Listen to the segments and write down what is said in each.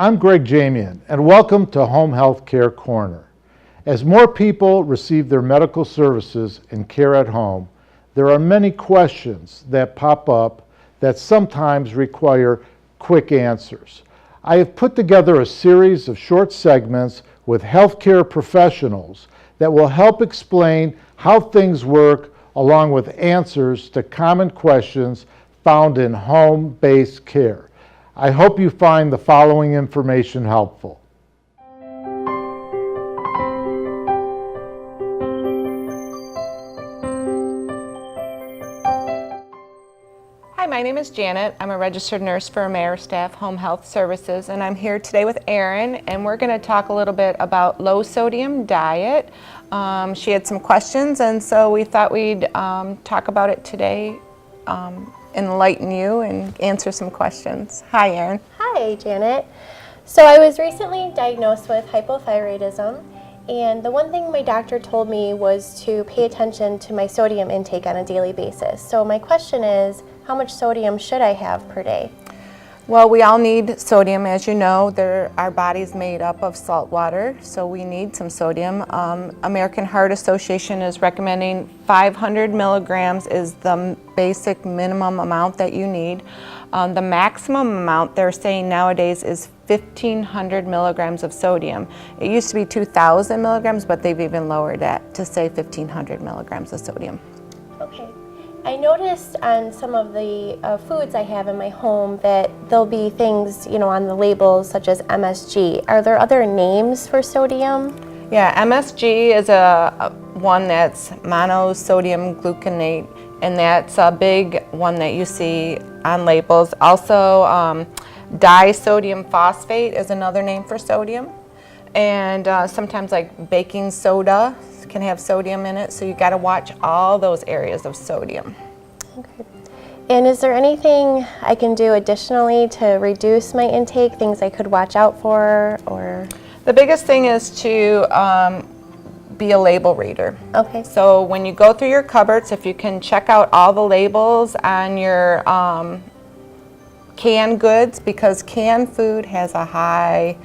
I'm Greg Jamian, and welcome to Home Health Care Corner. As more people receive their medical services and care at home, there are many questions that pop up that sometimes require quick answers. I have put together a series of short segments with healthcare professionals that will help explain how things work, along with answers to common questions found in home-based care. I hope you find the following information helpful. Hi, my name is Janet. I'm a registered nurse for AmeriStaff Home Health Services, and I'm here today with Erin, and we're going to talk a little bit about low sodium diet. She had some questions, and so we thought we'd talk about it today, enlighten you and answer some questions. Hi, Erin. Hi, Janet. So I was recently diagnosed with hypothyroidism, and the one thing my doctor told me was to pay attention to my sodium intake on a daily basis. So my question is, how much sodium should I have per day? Well, we all need sodium. As you know, our body's made up of salt water, so we need some sodium. American Heart Association is recommending 500 milligrams is the basic minimum amount that you need. The maximum amount they're saying nowadays is 1,500 milligrams of sodium. It used to be 2,000 milligrams, but they've even lowered that to say 1,500 milligrams of sodium. Okay. I noticed on some of the foods I have in my home that there'll be things, on the labels such as MSG. Are there other names for sodium? Yeah, MSG is one that's monosodium gluconate, and that's a big one that you see on labels. Also, disodium phosphate is another name for sodium. And sometimes like baking soda can have sodium in it, so you got to watch all those areas of sodium. Okay. And is there anything I can do additionally to reduce my intake, things I could watch out for, or? The biggest thing is to be a label reader. Okay. So when you go through your cupboards, if you can check out all the labels on your canned goods, because canned food has a high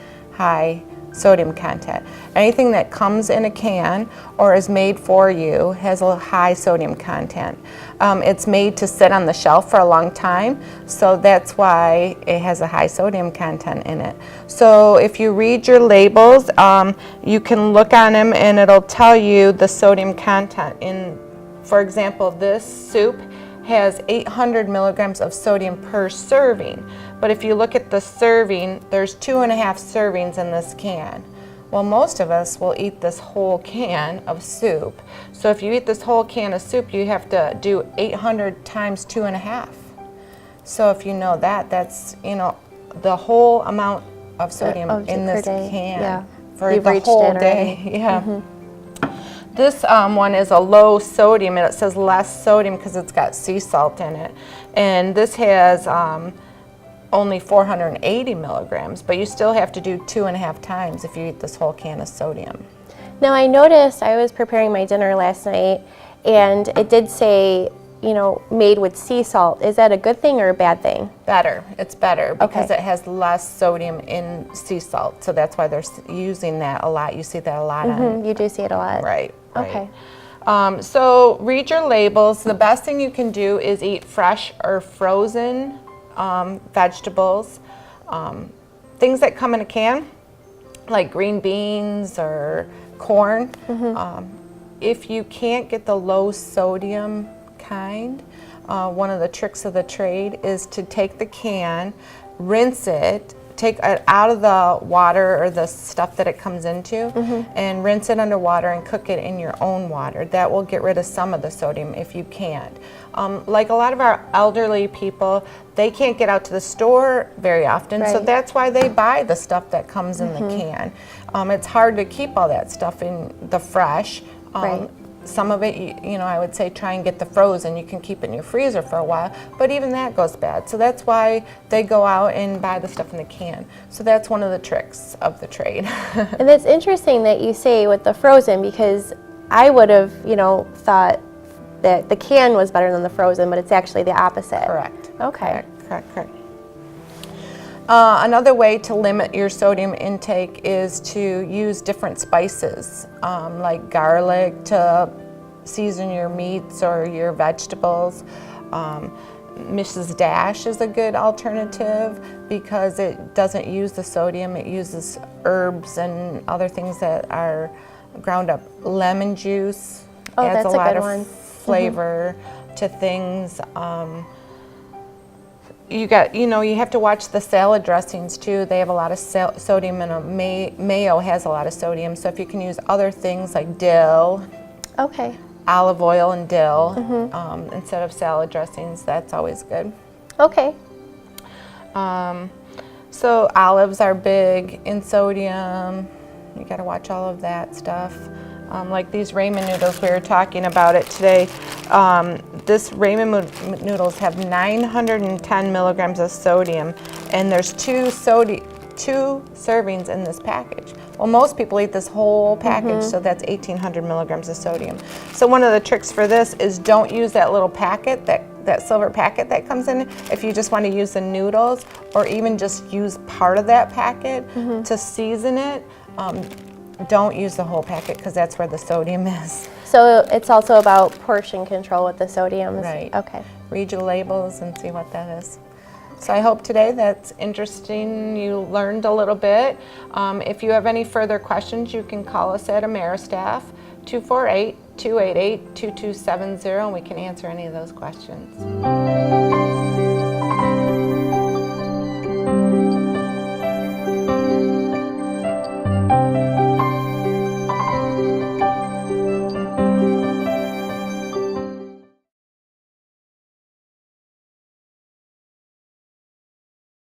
sodium content. Anything that comes in a can or is made for you has a high sodium content. It's made to sit on the shelf for a long time, so that's why it has a high sodium content in it. So if you read your labels, you can look on them and it'll tell you the sodium content. For example, this soup has 800 milligrams of sodium per serving. But if you look at the serving, there's 2.5 servings in this can. Well, most of us will eat this whole can of soup. So if you eat this whole can of soup, you have to do 800 times 2.5. So if you know that, that's, the whole amount of sodium in this can for the whole day. Yeah. Mm-hmm. This one is a low sodium, and it says less sodium because it's got sea salt in it. And this has only 480 milligrams, but you still have to do 2.5 times if you eat this whole can of sodium. Now I noticed I was preparing my dinner last night, and it did say, made with sea salt. Is that a good thing or a bad thing? Better. It's better because it has less sodium in sea salt. So that's why they're using that a lot. You see that a lot on. You do see it a lot. Right. Okay. So read your labels. The best thing you can do is eat fresh or frozen vegetables. Things that come in a can, like green beans or corn. If you can't get the low sodium kind, one of the tricks of the trade is to take the can, rinse it, take it out of the water or the stuff that it comes into, and rinse it under water and cook it in your own water. That will get rid of some of the sodium if you can't. Like a lot of our elderly people, they can't get out to the store very often, so that's why they buy the stuff that comes in the can. It's hard to keep all that stuff in the fresh. Some of it, I would say try and get the frozen. You can keep it in your freezer for a while, but even that goes bad. So that's why they go out and buy the stuff in the can. So that's one of the tricks of the trade. And it's interesting that you say with the frozen, because I would have, thought that the can was better than the frozen, but it's actually the opposite. Correct. Okay. Correct. Another way to limit your sodium intake is to use different spices, like garlic to season your meats or your vegetables. Mrs. Dash is a good alternative because it doesn't use the sodium, it uses herbs and other things that are ground up. Lemon juice adds that's a a lot good of one. flavor to things. You have to watch the salad dressings too. They have a lot of sodium, and mayo has a lot of sodium. So if you can use other things like dill, Okay. olive oil and dill instead of salad dressings, that's always good. Okay. So olives are big in sodium. You got to watch all of that stuff. Like these ramen noodles, we were talking about it today. This ramen noodles have 910 milligrams of sodium, and there's two servings in this package. Well, most people eat this whole package, so that's 1,800 milligrams of sodium. So one of the tricks for this is don't use that little packet, that silver packet that comes in, if you just want to use the noodles, or even just use part of that packet to season it. Don't use the whole packet because that's where the sodium is. So it's also about portion control with the sodium. Right. Okay. Read your labels and see what that is. So I hope today that's interesting. You learned a little bit. If you have any further questions, you can call us at AmeriStaff, 248-288-2270, and we can answer any of those questions.